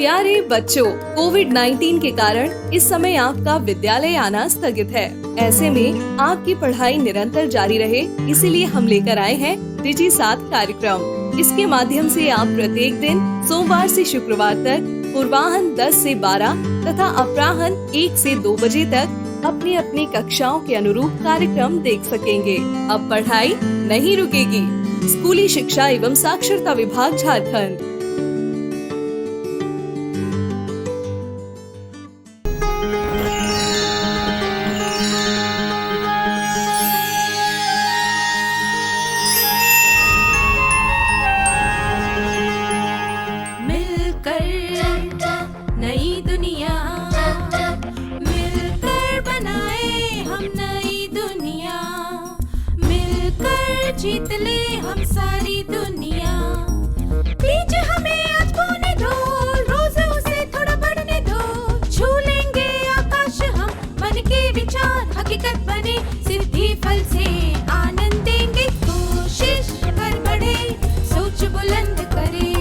प्यारे बच्चों, कोविड-19 के कारण इस समय आपका विद्यालय आना स्थगित है। ऐसे में आपकी पढ़ाई निरंतर जारी रहे, इसीलिए हम लेकर आए हैं डिजी साथ कार्यक्रम। इसके माध्यम से आप प्रत्येक दिन सोमवार से शुक्रवार तक पूर्वाह्न 10 से 12 तथा अपराह्न 1 से 2 बजे तक अपनी अपनी कक्षाओं के अनुरूप कार्यक्रम देख सकेंगे। अब पढ़ाई नहीं रुकेगी। स्कूली शिक्षा एवं साक्षरता विभाग झारखंड। नई दुनिया मिलकर बनाए हम नई दुनिया, मिलकर जीत ले हम सारी दुनिया। बीच हमें आज बोने दो, रोज उसे थोड़ा बढ़ने दो। छू लेंगे आकाश हम, मन के विचार हकीकत बने। सिद्धि फल से आनंद देंगे, कोशिश कर बढ़े, सोच बुलंद करे।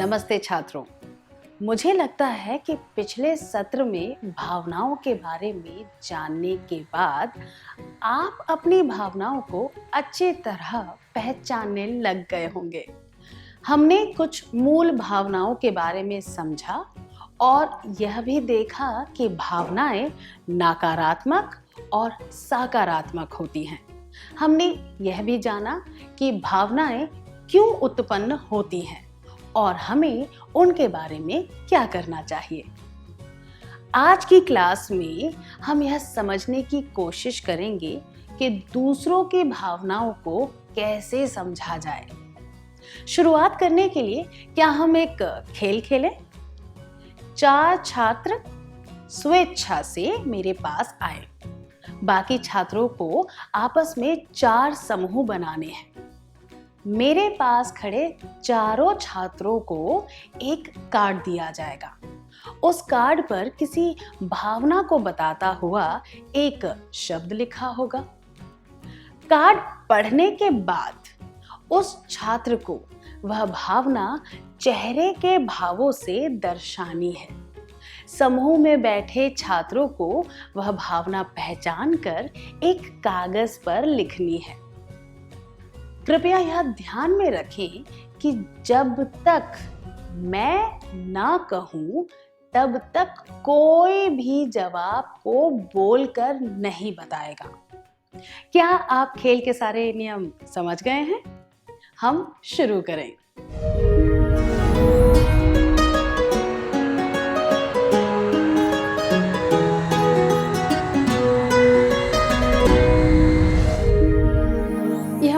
नमस्ते छात्रों, मुझे लगता है कि पिछले सत्र में भावनाओं के बारे में जानने के बाद आप अपनी भावनाओं को अच्छी तरह पहचानने लग गए होंगे। हमने कुछ मूल भावनाओं के बारे में समझा और यह भी देखा कि भावनाएं नकारात्मक और सकारात्मक होती हैं। हमने यह भी जाना कि भावनाएं क्यों उत्पन्न होती हैं और हमें उनके बारे में क्या करना चाहिए। आज की क्लास में हम यह समझने की कोशिश करेंगे कि दूसरों की भावनाओं को कैसे समझा जाए। शुरुआत करने के लिए क्या हम एक खेल खेलें? 4 छात्र स्वेच्छा से मेरे पास आए। बाकी छात्रों को आपस में 4 समूह बनाने हैं। मेरे पास खड़े चारों छात्रों को एक कार्ड दिया जाएगा। उस कार्ड पर किसी भावना को बताता हुआ एक शब्द लिखा होगा। कार्ड पढ़ने के बाद उस छात्र को वह भावना चेहरे के भावों से दर्शानी है। समूह में बैठे छात्रों को वह भावना पहचान कर एक कागज पर लिखनी है। कृपया यह ध्यान में रखें कि जब तक मैं ना कहूं तब तक कोई भी जवाब को बोलकर नहीं बताएगा। क्या आप खेल के सारे नियम समझ गए हैं? हम शुरू करें।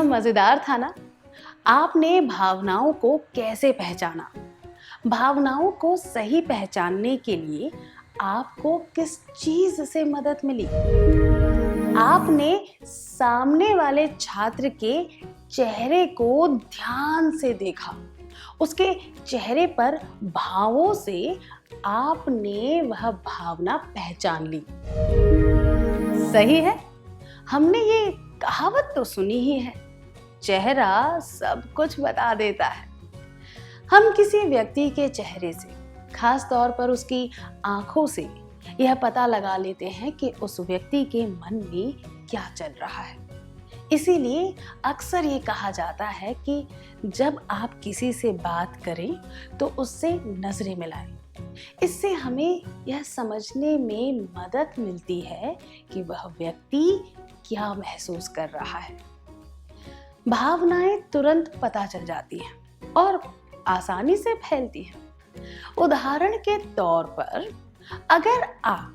मजेदार था ना? आपने भावनाओं को कैसे पहचाना? भावनाओं को सही पहचानने के लिए आपको किस चीज से मदद मिली? आपने सामने वाले छात्र के चेहरे को ध्यान से देखा। उसके चेहरे पर भावों से आपने वह भावना पहचान ली। सही है। हमने ये कहावत तो सुनी ही है, चेहरा सब कुछ बता देता है। हम किसी व्यक्ति के चेहरे से, खास तौर पर उसकी आंखों से यह पता लगा लेते हैं कि उस व्यक्ति के मन में क्या चल रहा है। इसीलिए अक्सर ये कहा जाता है कि जब आप किसी से बात करें तो उससे नजरें मिलाएं। इससे हमें यह समझने में मदद मिलती है कि वह व्यक्ति क्या महसूस कर रहा है। भावनाएं तुरंत पता चल जाती हैं और आसानी से फैलती हैं। उदाहरण के तौर पर, अगर आप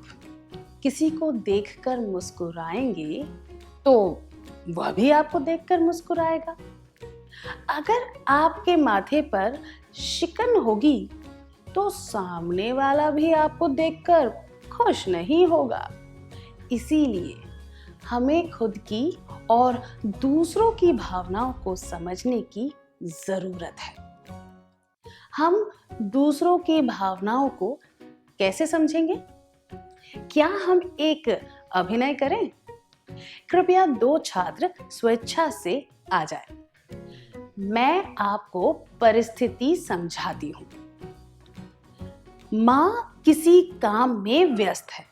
किसी को देखकर मुस्कुराएंगे तो वह भी आपको देखकर मुस्कुराएगा। अगर आपके माथे पर शिकन होगी तो सामने वाला भी आपको देखकर खुश नहीं होगा। इसीलिए हमें खुद की और दूसरों की भावनाओं को समझने की जरूरत है। हम दूसरों की भावनाओं को कैसे समझेंगे? क्या हम एक अभिनय करें? कृपया 2 छात्र स्वेच्छा से आ जाएं। मैं आपको परिस्थिति समझाती हूँ। माँ किसी काम में व्यस्त है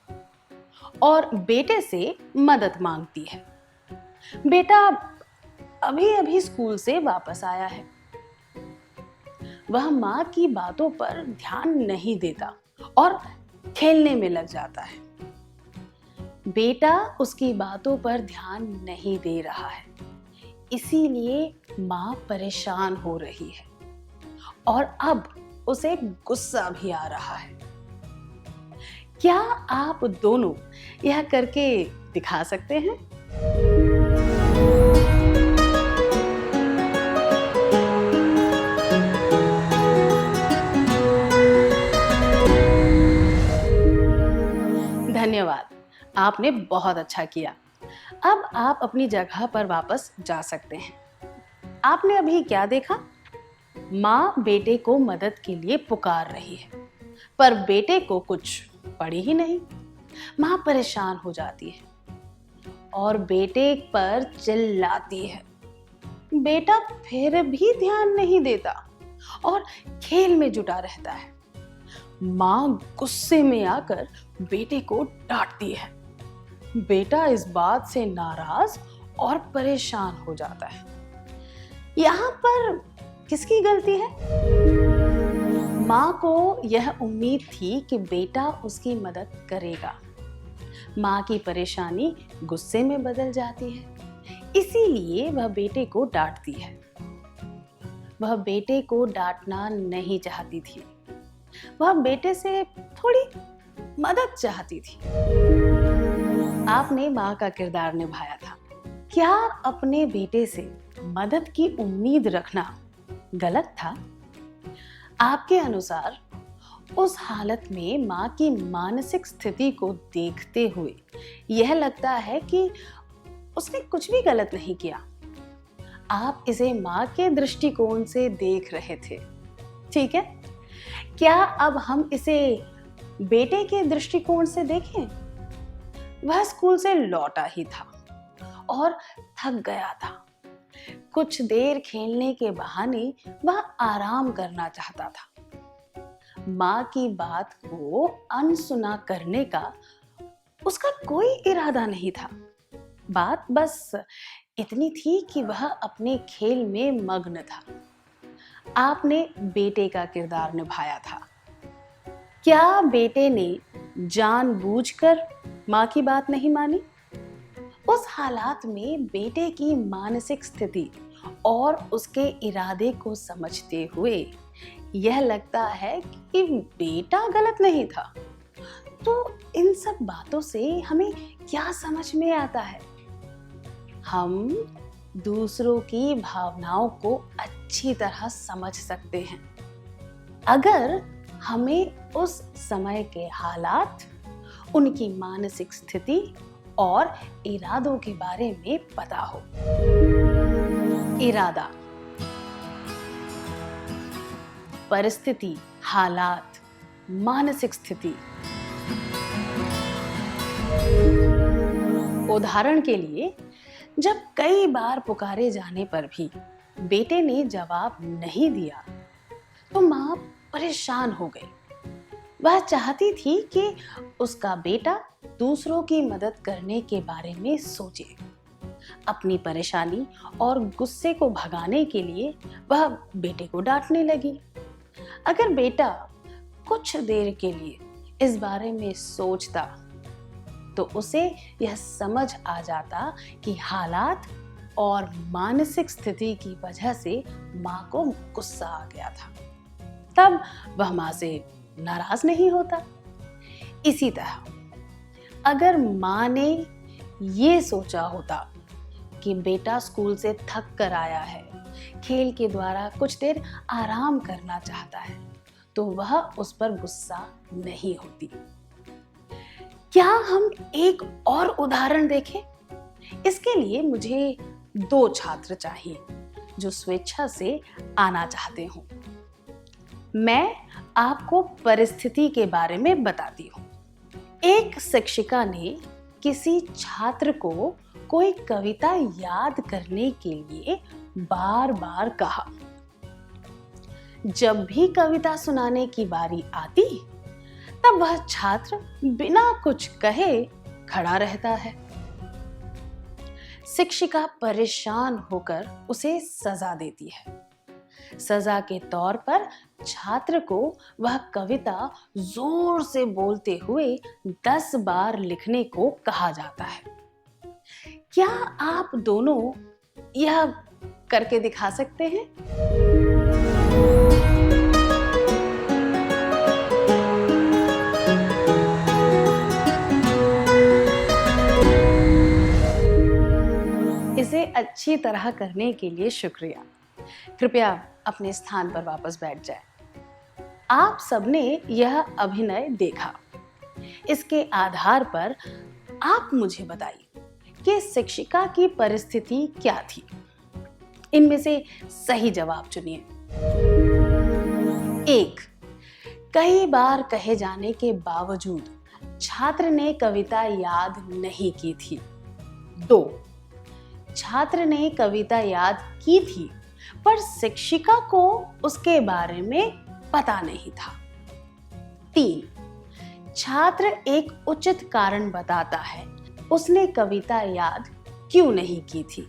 और बेटे से मदद मांगती है। बेटा अभी अभी स्कूल से वापस आया है। वह माँ की बातों पर ध्यान नहीं देता और खेलने में लग जाता है। बेटा उसकी बातों पर ध्यान नहीं दे रहा है, इसीलिए माँ परेशान हो रही है और अब उसे गुस्सा भी आ रहा है। क्या आप दोनों यह करके दिखा सकते हैं? धन्यवाद, आपने बहुत अच्छा किया। अब आप अपनी जगह पर वापस जा सकते हैं। आपने अभी क्या देखा? माँ बेटे को मदद के लिए पुकार रही है, पर बेटे को कुछ पड़ी ही नहीं। माँ परेशान हो जाती है और बेटे पर चिल्लाती है। बेटा फिर भी ध्यान नहीं देता और खेल में जुटा रहता है। माँ गुस्से में आकर बेटे को डांटती है। बेटा इस बात से नाराज और परेशान हो जाता है। यहाँ पर किसकी गलती है? माँ को यह उम्मीद थी कि बेटा उसकी मदद करेगा। माँ की परेशानी गुस्से में बदल जाती है, इसीलिए वह बेटे को डांटती है। वह बेटे को डांटना नहीं चाहती थी, वह बेटे से थोड़ी मदद चाहती थी। आपने माँ का किरदार निभाया था। क्या अपने बेटे से मदद की उम्मीद रखना गलत था? आपके अनुसार उस हालत में माँ की मानसिक स्थिति को देखते हुए यह लगता है कि उसने कुछ भी गलत नहीं किया। आप इसे माँ के दृष्टिकोण से देख रहे थे, ठीक है? क्या अब हम इसे बेटे के दृष्टिकोण से देखें? वह स्कूल से लौटा ही था और थक गया था। कुछ देर खेलने के बहाने वह आराम करना चाहता था। माँ की बात को अनसुना करने का उसका कोई इरादा नहीं था। बात बस इतनी थी कि वह अपने खेल में मग्न था। आपने बेटे का किरदार निभाया था। क्या बेटे ने जानबूझकर माँ की बात नहीं मानी? उस हालात में बेटे की मानसिक स्थिति और उसके इरादे को समझते हुए यह लगता है कि बेटा गलत नहीं था। तो इन सब बातों से हमें क्या समझ में आता है? हम दूसरों की भावनाओं को अच्छी तरह समझ सकते हैं अगर हमें उस समय के हालात, उनकी मानसिक स्थिति और इरादों के बारे में पता हो। इरादा, परिस्थिति, हालात, मानसिक स्थिति। उदाहरण के लिए, जब कई बार पुकारे जाने पर भी बेटे ने जवाब नहीं दिया तो माँ परेशान हो गई। वह चाहती थी कि उसका बेटा दूसरों की मदद करने के बारे में सोचे। अपनी परेशानी और गुस्से को भगाने के लिए वह बेटे को डांटने लगी। अगर बेटा कुछ देर के लिए इस बारे में सोचता तो उसे यह समझ आ जाता कि हालात और मानसिक स्थिति की वजह से माँ को गुस्सा आ गया था। तब वह माँ से नाराज नहीं होता। इसी तरह अगर माँ ने ये सोचा होता कि बेटा स्कूल से थक कर आया है, खेल के द्वारा कुछ देर आराम करना चाहता है, तो वह उस पर गुस्सा नहीं होती। क्या हम एक और उदाहरण देखें? इसके लिए मुझे 2 छात्र चाहिए जो स्वेच्छा से आना चाहते हो। मैं आपको परिस्थिति के बारे में बताती हूँ। एक शिक्षिका ने किसी छात्र को कोई कविता याद करने के लिए बार बार कहा। जब भी कविता सुनाने की बारी आती, तब वह छात्र बिना कुछ कहे खड़ा रहता है। शिक्षिका परेशान होकर उसे सजा देती है। सजा के तौर पर छात्र को वह कविता जोर से बोलते हुए 10 बार लिखने को कहा जाता है। क्या आप दोनों यह करके दिखा सकते हैं? इसे अच्छी तरह करने के लिए शुक्रिया। कृपया अपने स्थान पर वापस बैठ जाएं। आप सबने यह अभिनय देखा। इसके आधार पर आप मुझे बताइए कि शिक्षिका की परिस्थिति क्या थी। इनमें से सही जवाब चुनिए। 1. कई बार कहे जाने के बावजूद छात्र ने कविता याद नहीं की थी। 2. छात्र ने कविता याद की थी, पर शिक्षिका को उसके बारे में पता नहीं था। 3. छात्र एक उचित कारण बताता है उसने कविता याद क्यों नहीं की थी।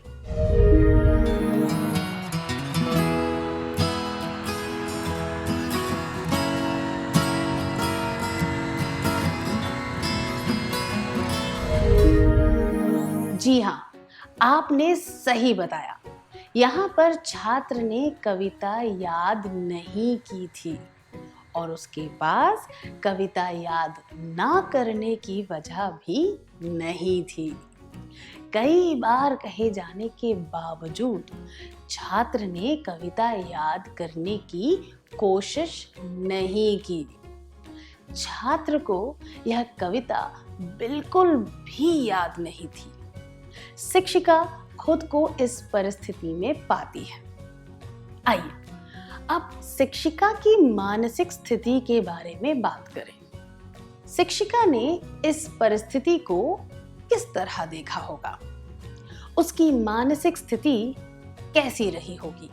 जी हाँ, आपने सही बताया। यहाँ पर छात्र ने कविता याद नहीं की थी और उसके पास कविता याद ना करने की वजह भी नहीं थी। कई बार कहे जाने के बावजूद छात्र ने कविता याद करने की कोशिश नहीं की। छात्र को यह कविता बिल्कुल भी याद नहीं थी। शिक्षिका खुद को इस परिस्थिति में पाती है। आइए अब शिक्षिका की मानसिक स्थिति के बारे में बात करें। शिक्षिका ने इस परिस्थिति को किस तरह देखा होगा? उसकी मानसिक स्थिति कैसी रही होगी?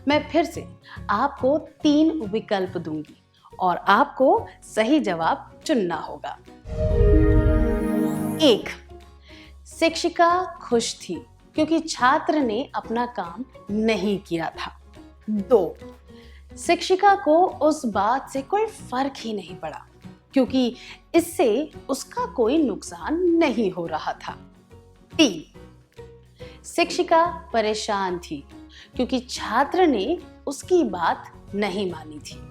मैं फिर से आपको 3 विकल्प दूंगी और आपको सही जवाब चुनना होगा। 1. शिक्षिका खुश थी क्योंकि छात्र ने अपना काम नहीं किया था। 2. शिक्षिका को उस बात से कोई फर्क ही नहीं पड़ा क्योंकि इससे उसका कोई नुकसान नहीं हो रहा था। 3. शिक्षिका परेशान थी क्योंकि छात्र ने उसकी बात नहीं मानी थी।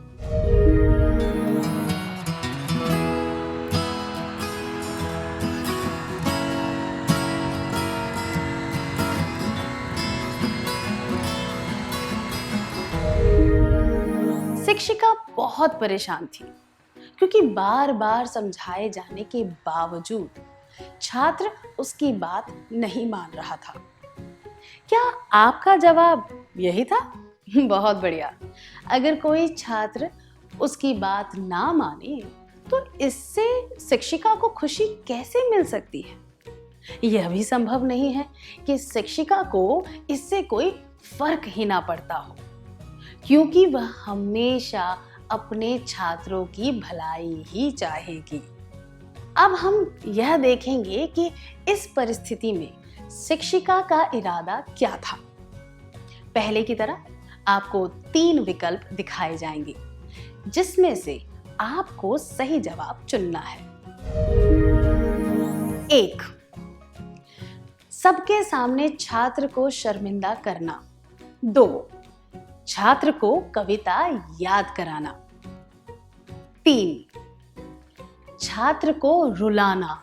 शिक्षिका बहुत परेशान थी क्योंकि बार बार समझाए जाने के बावजूद छात्र उसकी बात नहीं मान रहा था। क्या आपका जवाब यही था? बहुत बढ़िया। अगर कोई छात्र उसकी बात ना माने तो इससे शिक्षिका को खुशी कैसे मिल सकती है? यह भी संभव नहीं है कि शिक्षिका को इससे कोई फर्क ही ना पड़ता हो, क्योंकि वह हमेशा अपने छात्रों की भलाई ही चाहेगी। अब हम यह देखेंगे कि इस परिस्थिति में शिक्षिका का इरादा क्या था। पहले की तरह आपको 3 विकल्प दिखाए जाएंगे, जिसमें से आपको सही जवाब चुनना है। 1. सबके सामने छात्र को शर्मिंदा करना। 2. छात्र को कविता याद कराना। 3. छात्र को रुलाना।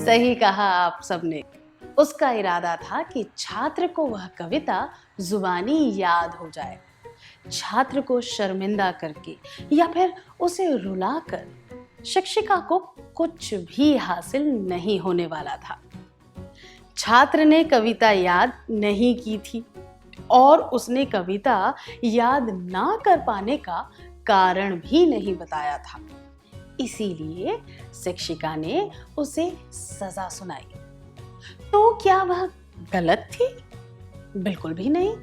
सही कहा आप सबने। उसका इरादा था कि छात्र को वह कविता जुबानी याद हो जाए। छात्र को शर्मिंदा करके या फिर उसे रुलाकर शिक्षिका को कुछ भी हासिल नहीं होने वाला था। छात्र ने कविता याद नहीं की थी और उसने कविता याद ना कर पाने का कारण भी नहीं बताया था। इसीलिए शिक्षिका ने उसे सजा सुनाई। तो क्या वह गलत थी? बिल्कुल भी नहीं।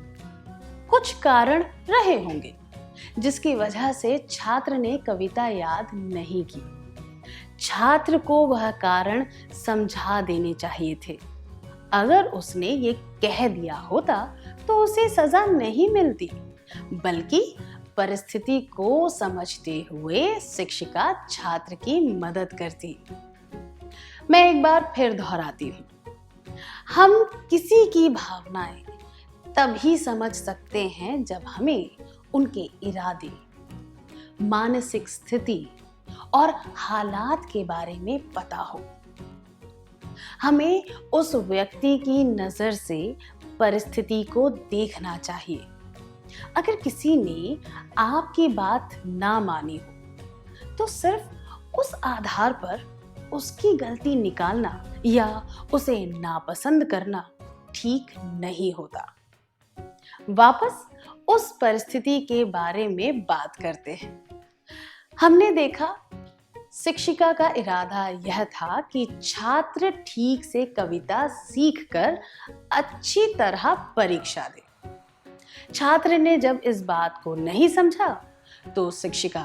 कुछ कारण रहे होंगे जिसकी वजह से छात्र ने कविता याद नहीं की। छात्र को वह कारण समझा देने चाहिए थे। अगर उसने ये कह दिया होता तो उसे सजा नहीं मिलती, बल्कि परिस्थिति को समझते हुए शिक्षिका छात्र की मदद करती। मैं एक बार फिर दोहराती हूँ, हम किसी की भावनाएं तभी समझ सकते हैं जब हमें उनके इरादे, मानसिक स्थिति और हालात के बारे में पता हो। हमें उस व्यक्ति की नजर से परिस्थिति को देखना चाहिए। अगर किसी ने आपकी बात ना मानी हो तो सिर्फ उस आधार पर उसकी गलती निकालना या उसे नापसंद करना ठीक नहीं होता। वापस उस परिस्थिति के बारे में बात करते हैं। हमने देखा शिक्षिका का इरादा यह था कि छात्र ठीक से कविता सीखकर अच्छी तरह परीक्षा दे। छात्र ने जब इस बात को नहीं समझा तो शिक्षिका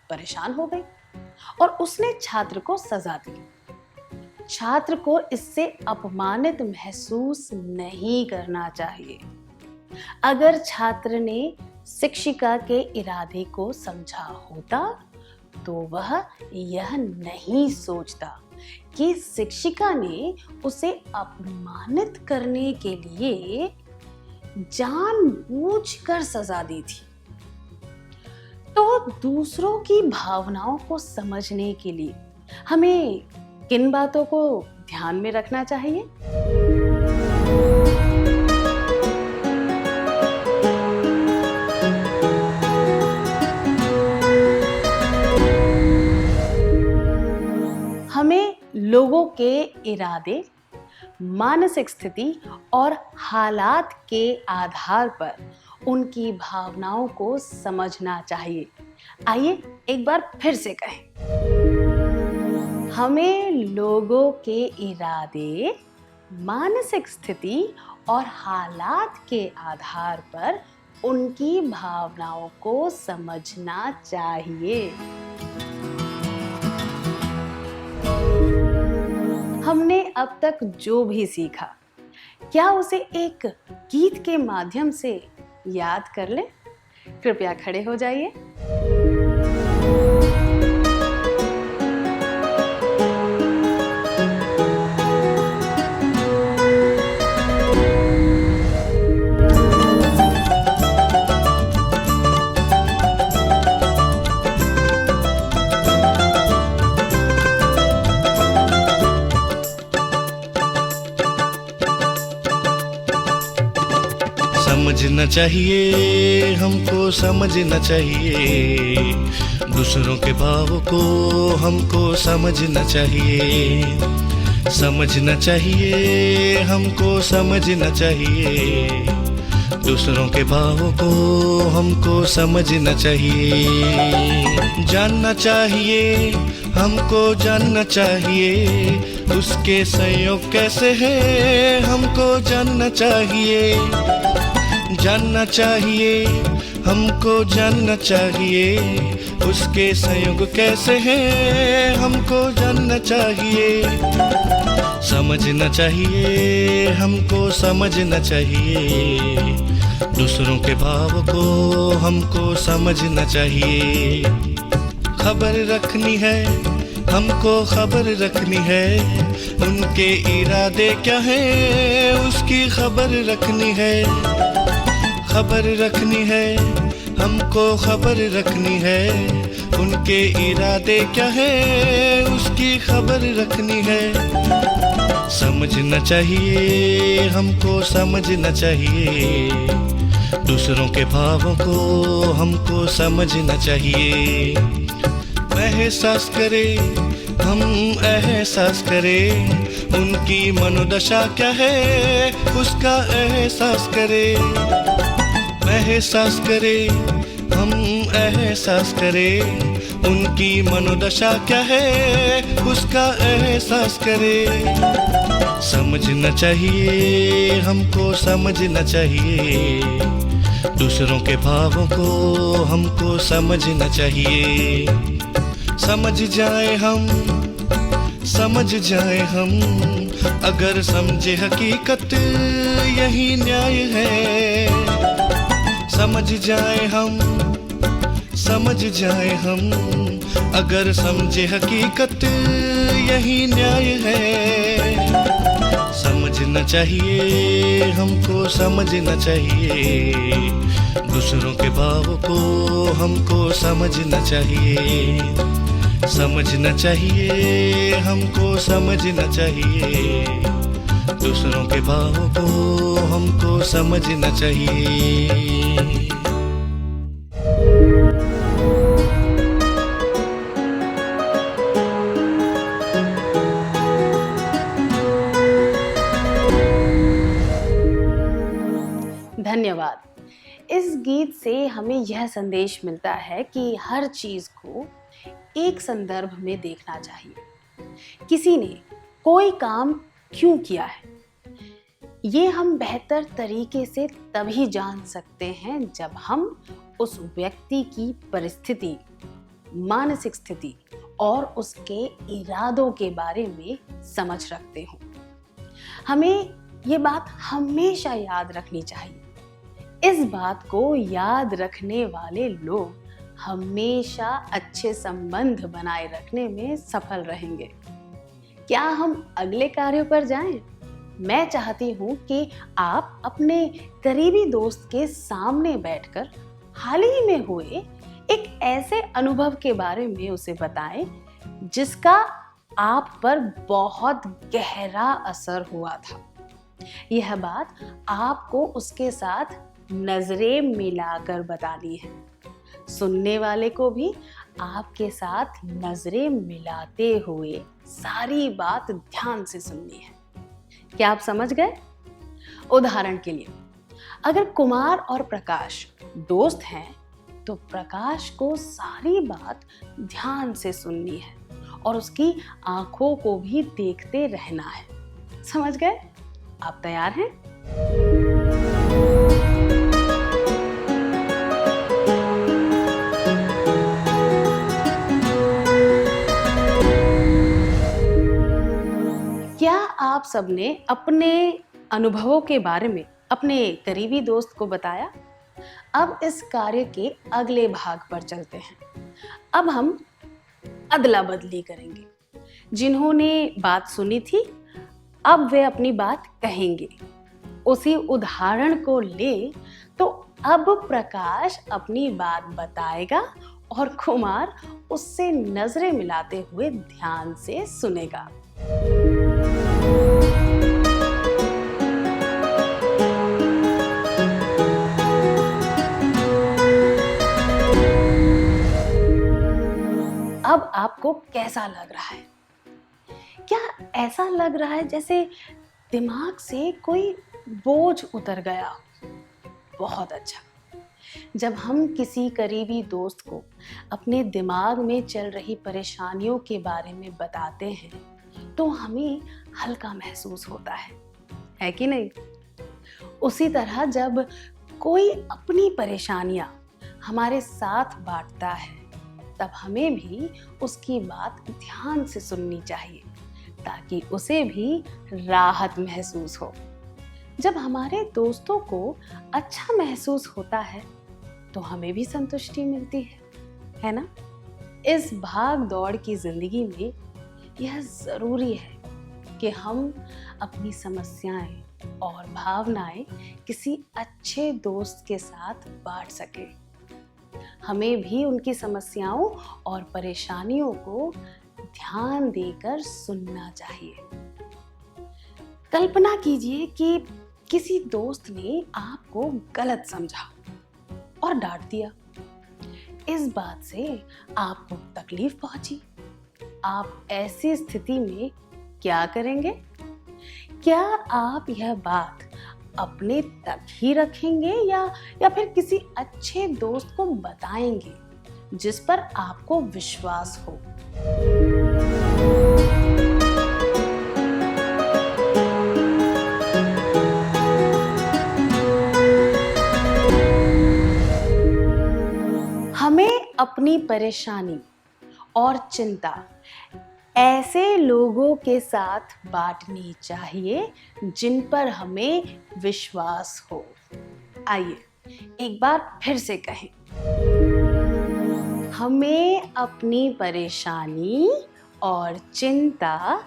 परेशान हो गई और उसने छात्र को सजा दी। छात्र को इससे अपमानित महसूस नहीं करना चाहिए। अगर छात्र ने शिक्षिका के इरादे को समझा होता तो वह यह नहीं सोचता कि शिक्षिका ने उसे अपमानित करने के लिए जानबूझकर सजा दी थी। तो दूसरों की भावनाओं को समझने के लिए हमें किन बातों को ध्यान में रखना चाहिए? हमें लोगों के इरादे, मानसिक स्थिति और हालात के आधार पर उनकी भावनाओं को समझना चाहिए। आइए एक बार फिर से कहें, हमें लोगों के इरादे, मानसिक स्थिति और हालात के आधार पर उनकी भावनाओं को समझना चाहिए। हमने अब तक जो भी सीखा, क्या उसे एक गीत के माध्यम से याद कर ले? कृपया खड़े हो जाइए। समझना चाहिए, हमको समझना चाहिए, दूसरों के भाव को हमको समझना चाहिए। समझना चाहिए, हमको समझना चाहिए, दूसरों के भाव को हमको समझना चाहिए। जानना चाहिए, हमको जानना चाहिए, उसके संयोग कैसे हैं हमको जानना चाहिए। जानना चाहिए, हमको जानना चाहिए, उसके संयोग कैसे हैं हमको जानना चाहिए। समझना चाहिए, हमको समझना चाहिए, दूसरों के भाव को हमको समझना चाहिए। खबर रखनी है, हमको खबर रखनी है, उनके इरादे क्या हैं उसकी खबर रखनी है। खबर रखनी है, हमको खबर रखनी है, उनके इरादे क्या हैं उसकी खबर रखनी है। समझना चाहिए, हमको समझना चाहिए, दूसरों के भावों को हमको समझना चाहिए। एहसास करे, हम एहसास करें, उनकी मनोदशा क्या है उसका एहसास करे। एहसास करे, हम एहसास करें, उनकी मनोदशा क्या है उसका एहसास करे। समझना चाहिए, हमको समझना चाहिए, दूसरों के भावों को हमको समझना चाहिए। समझ जाए हम, समझ जाए हम, अगर समझे हकीकत यही न्याय है। समझ जाए हम, समझ जाए हम, अगर समझे हकीकत यही न्याय है। समझना चाहिए, हमको समझना चाहिए, दूसरों के भावों को हमको समझना चाहिए। समझना चाहिए, हमको समझना चाहिए, दूसरों के भावों को हमको समझना चाहिए। धन्यवाद। इस गीत से हमें यह संदेश मिलता है कि हर चीज को एक संदर्भ में देखना चाहिए। किसी ने कोई काम क्यों किया है, ये हम बेहतर तरीके से तभी जान सकते हैं जब हम उस व्यक्ति की परिस्थिति, मानसिक स्थिति और उसके इरादों के बारे में समझ रखते हो। हमें ये बात हमेशा याद रखनी चाहिए। इस बात को याद रखने वाले लोग हमेशा अच्छे संबंध बनाए रखने में सफल रहेंगे। क्या हम अगले कार्यों पर जाएं? मैं चाहती हूँ कि आप अपने करीबी दोस्त के सामने बैठकर हाल ही में हुए एक ऐसे अनुभव के बारे में उसे बताएं जिसका आप पर बहुत गहरा असर हुआ था। यह बात आपको उसके साथ नजरें मिलाकर बतानी है। सुनने वाले को भी आपके साथ नजरें मिलाते हुए सारी बात ध्यान से सुननी है। क्या आप समझ गए? उदाहरण के लिए, अगर कुमार और प्रकाश दोस्त हैं तो प्रकाश को सारी बात ध्यान से सुननी है और उसकी आंखों को भी देखते रहना है। समझ गए? आप तैयार हैं? क्या आप सबने अपने अनुभवों के बारे में अपने करीबी दोस्त को बताया? अब इस कार्य के अगले भाग पर चलते हैं। अब हम अदला बदली करेंगे। जिन्होंने बात सुनी थी, अब वे अपनी बात कहेंगे। उसी उदाहरण को ले तो अब प्रकाश अपनी बात बताएगा और कुमार उससे नजरें मिलाते हुए ध्यान से सुनेगा। अब आपको कैसा लग रहा है? क्या ऐसा लग रहा है जैसे दिमाग से कोई बोझ उतर गया? बहुत अच्छा। जब हम किसी करीबी दोस्त को अपने दिमाग में चल रही परेशानियों के बारे में बताते हैं तो हमें हल्का महसूस होता है कि नहीं? उसी तरह जब कोई अपनी परेशानियां हमारे साथ बांटता है तब हमें भी उसकी बात ध्यान से सुननी चाहिए ताकि उसे भी राहत महसूस हो। जब हमारे दोस्तों को अच्छा महसूस होता है तो हमें भी संतुष्टि मिलती है ना? इस भाग दौड़ की जिंदगी में यह जरूरी है कि हम अपनी समस्याएं और भावनाएं किसी अच्छे दोस्त के साथ बांट सकें। हमें भी उनकी समस्याओं और परेशानियों को ध्यान देकर सुनना चाहिए। कल्पना कीजिए कि किसी दोस्त ने आपको गलत समझा और डांट दिया। इस बात से आपको तकलीफ पहुंची, आप ऐसी स्थिति में क्या करेंगे? क्या आप यह बात अपने तक ही रखेंगे या फिर किसी अच्छे दोस्त को बताएंगे जिस पर आपको विश्वास हो? हमें अपनी परेशानी और चिंता ऐसे लोगों के साथ बांटनी चाहिए जिन पर हमें विश्वास हो। आइए एक बार फिर से कहें, हमें अपनी परेशानी और चिंता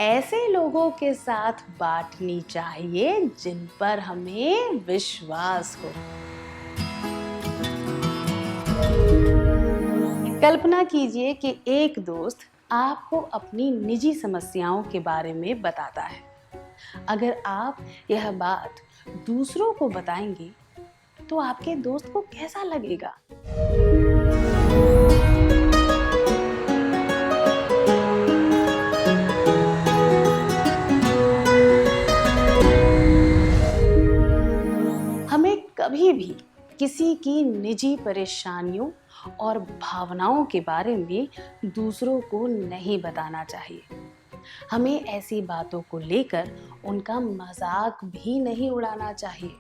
ऐसे लोगों के साथ बांटनी चाहिए जिन पर हमें विश्वास हो। कल्पना कीजिए कि एक दोस्त आपको अपनी निजी समस्याओं के बारे में बताता है। अगर आप यह बात दूसरों को बताएंगे तो आपके दोस्त को कैसा लगेगा? हमें कभी भी किसी की निजी परेशानियों और भावनाओं के बारे में दूसरों को नहीं बताना चाहिए। हमें ऐसी बातों को लेकर उनका मजाक भी नहीं उड़ाना चाहिए।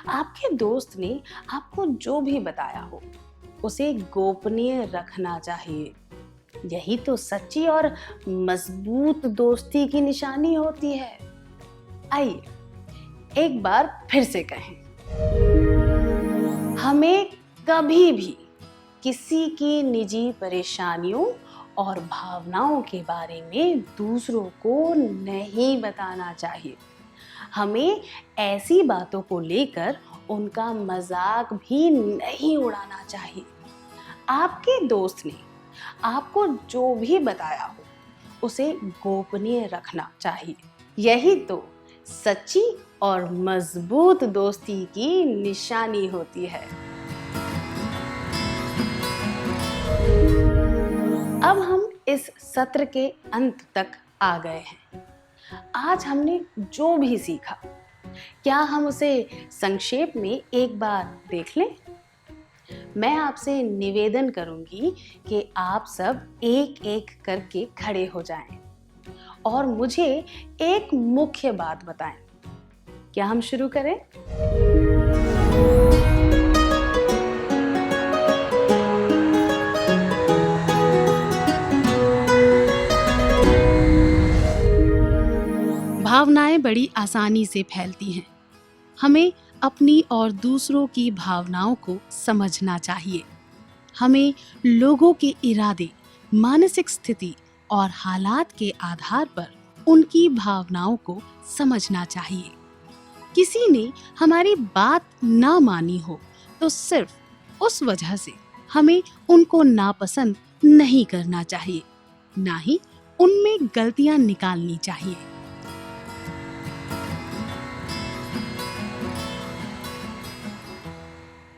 आपके दोस्त ने आपको जो भी बताया हो उसे गोपनीय रखना चाहिए। यही तो सच्ची और मजबूत दोस्ती की निशानी होती है। आइए एक बार फिर से कहें, हमें कभी भी किसी की निजी परेशानियों और भावनाओं के बारे में दूसरों को नहीं बताना चाहिए। हमें ऐसी बातों को लेकर उनका मजाक भी नहीं उड़ाना चाहिए। आपके दोस्त ने आपको जो भी बताया हो उसे गोपनीय रखना चाहिए। यही तो सच्ची और मजबूत दोस्ती की निशानी होती है। अब हम इस सत्र के अंत तक आ गए हैं। आज हमने जो भी सीखा, क्या हम उसे संक्षेप में एक बार देख लें? मैं आपसे निवेदन करूंगी कि आप सब एक एक करके खड़े हो जाएं और मुझे एक मुख्य बात बताएं। क्या हम शुरू करें? भावनाएं बड़ी आसानी से फैलती हैं। हमें अपनी और दूसरों की भावनाओं को समझना चाहिए। हमें लोगों के इरादे, मानसिक स्थिति और हालात के आधार पर उनकी भावनाओं को समझना चाहिए। किसी ने हमारी बात ना मानी हो तो सिर्फ उस वजह से हमें उनको नापसंद नहीं करना चाहिए, ना ही उनमें गलतियां निकालनी चाहिए।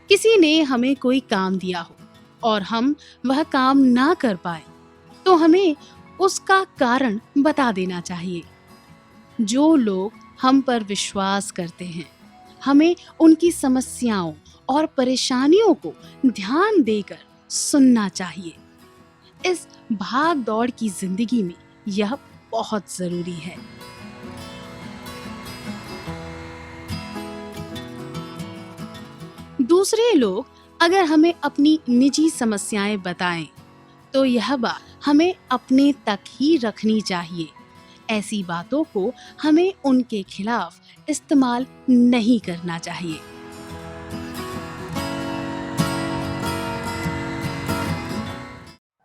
किसी ने हमें कोई काम दिया हो और हम वह काम ना कर पाए तो हमें उसका कारण बता देना चाहिए। जो लोग हम पर विश्वास करते हैं, हमें उनकी समस्याओं और परेशानियों को ध्यान देकर सुनना चाहिए। इस भाग दौड़ की जिंदगी में यह बहुत जरूरी है। दूसरे लोग अगर हमें अपनी निजी समस्याएं बताएं तो यह बात हमें अपने तक ही रखनी चाहिए। ऐसी बातों को हमें उनके खिलाफ इस्तेमाल नहीं करना चाहिए।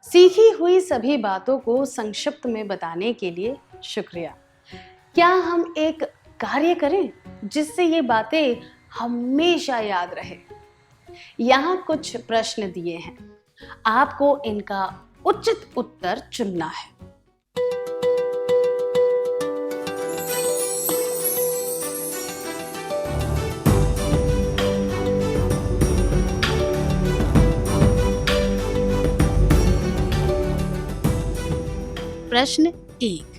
सीखी हुई सभी बातों को संक्षिप्त में बताने के लिए शुक्रिया। क्या हम एक कार्य करें जिससे ये बातें हमेशा याद रहे? यहाँ कुछ प्रश्न दिए हैं, आपको इनका उचित उत्तर चुनना है। प्रश्न 1।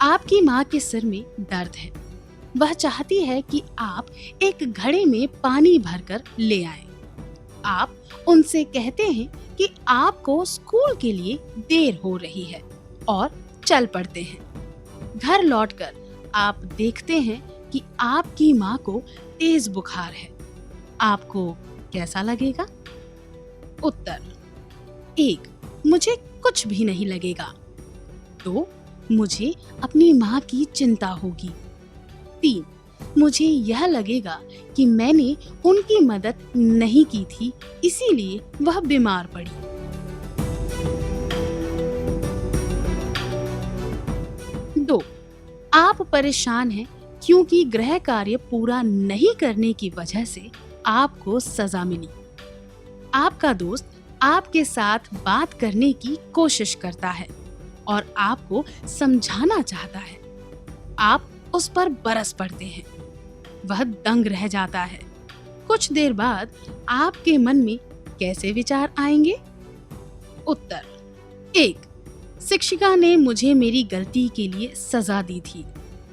आपकी माँ के सिर में दर्द है। वह चाहती है कि आप एक घड़े में पानी भरकर ले आएं। आप उनसे कहते हैं कि आपको स्कूल के लिए देर हो रही है और चल पड़ते हैं। घर लौटकर आप देखते हैं कि आपकी माँ को तेज बुखार है। आपको कैसा लगेगा? उत्तर 1। मुझे कुछ भी नहीं लगेगा। 2। मुझे अपनी माँ की चिंता होगी। 3। मुझे यह लगेगा कि मैंने उनकी मदद नहीं की थी, इसीलिए वह बीमार पड़ी। 2। आप परेशान हैं क्योंकि गृह कार्य पूरा नहीं करने की वजह से आपको सजा मिली। आपका दोस्त आपके साथ बात करने की कोशिश करता है और आपको समझाना चाहता है। आप उस पर बरस पड़ते हैं। वह दंग रह जाता है। कुछ देर बाद आपके मन में कैसे विचार आएंगे? उत्तर 1। शिक्षिका ने मुझे मेरी गलती के लिए सजा दी थी,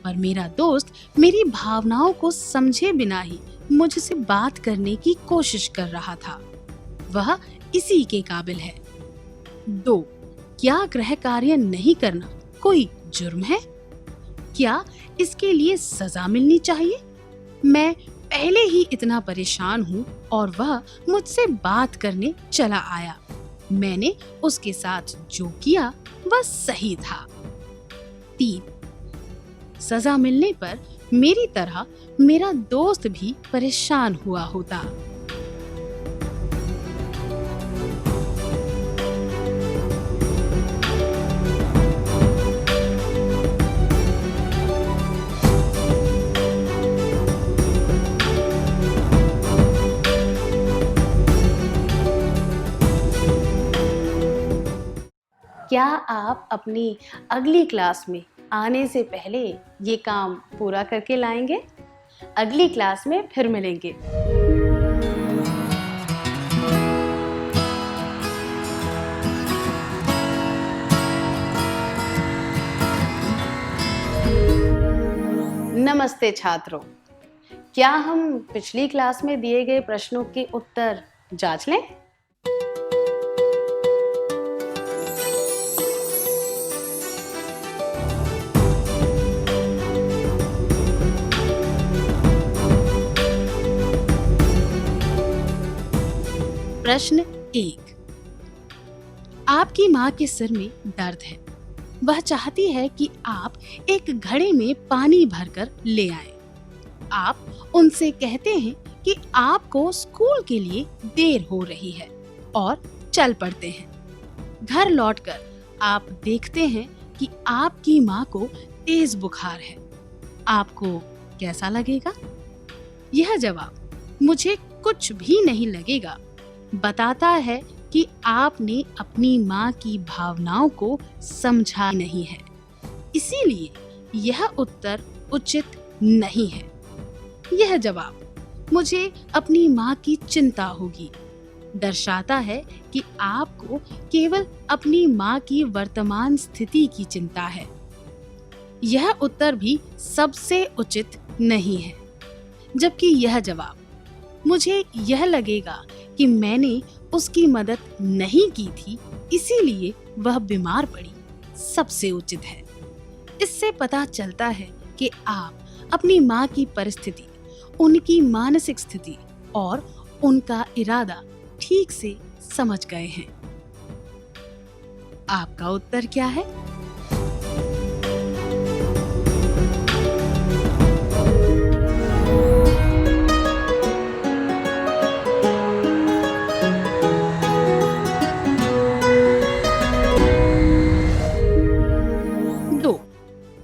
पर मेरा दोस्त मेरी भावनाओं को समझे बिना ही मुझसे बात करने की कोशिश कर रहा था। वह इसी के काबिल है। 2। क्या गृह कार्य नहीं करना कोई जुर्म है? क्या इसके लिए सजा मिलनी चाहिए? मैं पहले ही इतना परेशान हूँ और वह मुझसे बात करने चला आया। मैंने उसके साथ जो किया वह सही था। 3। सजा मिलने पर मेरी तरह मेरा दोस्त भी परेशान हुआ होता। क्या आप अपनी अगली क्लास में आने से पहले ये काम पूरा करके लाएंगे? अगली क्लास में फिर मिलेंगे। नमस्ते छात्रों, क्या हम पिछली क्लास में दिए गए प्रश्नों के उत्तर जांच लें? प्रश्न 1। आपकी माँ के सिर में दर्द है। वह चाहती है कि आप एक घड़े में पानी भरकर ले आएं। आप उनसे कहते हैं कि आपको स्कूल के लिए देर हो रही है और चल पड़ते हैं। घर लौटकर आप देखते हैं कि आपकी माँ को तेज बुखार है। आपको कैसा लगेगा? यह जवाब मुझे कुछ भी नहीं लगेगा बताता है कि आपने अपनी माँ की भावनाओं को समझा नहीं है, इसीलिए यह उत्तर उचित नहीं है। यह जवाब मुझे अपनी माँ की चिंता होगी दर्शाता है कि आपको केवल अपनी माँ की वर्तमान स्थिति की चिंता है। यह उत्तर भी सबसे उचित नहीं है, जबकि यह जवाब मुझे यह लगेगा कि मैंने उसकी मदद नहीं की थी, इसीलिए वह बीमार पड़ी, सबसे उचित है। इससे पता चलता है कि आप अपनी माँ की परिस्थिति, उनकी मानसिक स्थिति और उनका इरादा ठीक से समझ गए हैं। आपका उत्तर क्या है?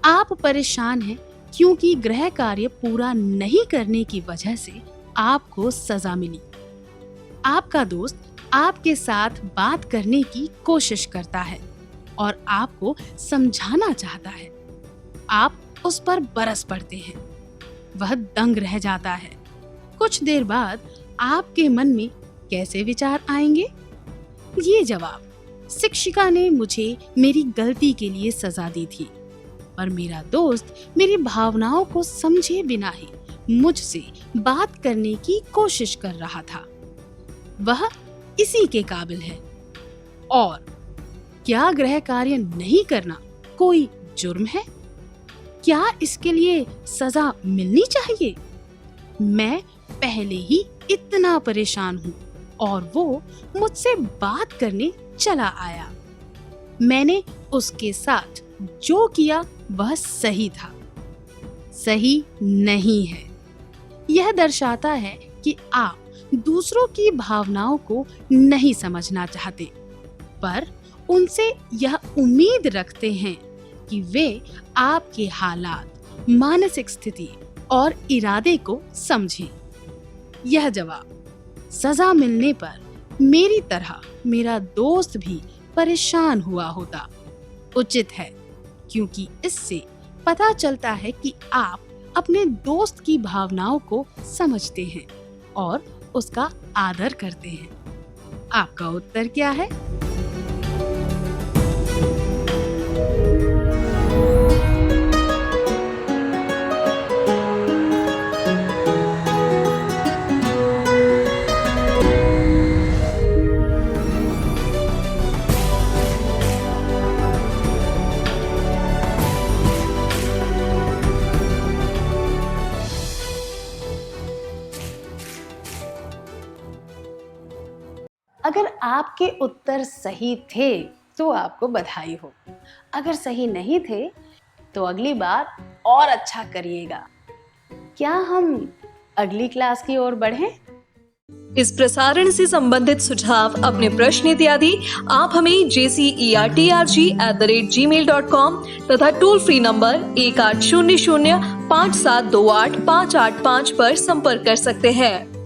आप परेशान हैं क्योंकि गृह कार्य पूरा नहीं करने की वजह से आपको सजा मिली। आपका दोस्त आपके साथ बात करने की कोशिश करता है और आपको समझाना चाहता है। आप उस पर बरस पड़ते हैं। वह दंग रह जाता है। कुछ देर बाद आपके मन में कैसे विचार आएंगे? ये जवाब शिक्षिका ने मुझे मेरी गलती के लिए सजा दी थी, पर मेरा दोस्त मेरी भावनाओं को समझे बिना ही मुझसे बात करने की कोशिश कर रहा था। वह इसी के काबिल है। और क्या गृह कार्य नहीं करना कोई जुर्म है? क्या इसके लिए सजा मिलनी चाहिए? मैं पहले ही इतना परेशान हूँ और वो मुझसे बात करने चला आया। मैंने उसके साथ जो किया वह सही था, सही नहीं है। यह दर्शाता है कि आप दूसरों की भावनाओं को नहीं समझना चाहते, पर उनसे यह उम्मीद रखते हैं कि वे आपके हालात, मानसिक स्थिति और इरादे को समझें। यह जवाब सजा मिलने पर मेरी तरह मेरा दोस्त भी परेशान हुआ होता उचित है, क्योंकि इससे पता चलता है कि आप अपने दोस्त की भावनाओं को समझते हैं और उसका आदर करते हैं। आपका उत्तर क्या है? अगर आपके उत्तर सही थे तो आपको बधाई हो। अगर सही नहीं थे तो अगली बार और अच्छा करिएगा। क्या हम अगली क्लास की ओर बढ़ें? इस प्रसारण से संबंधित सुझाव, अपने प्रश्न इत्यादि आप हमें jcerg@gmail.com तथा टोल फ्री नंबर 1800 5728 585 पर संपर्क कर सकते हैं।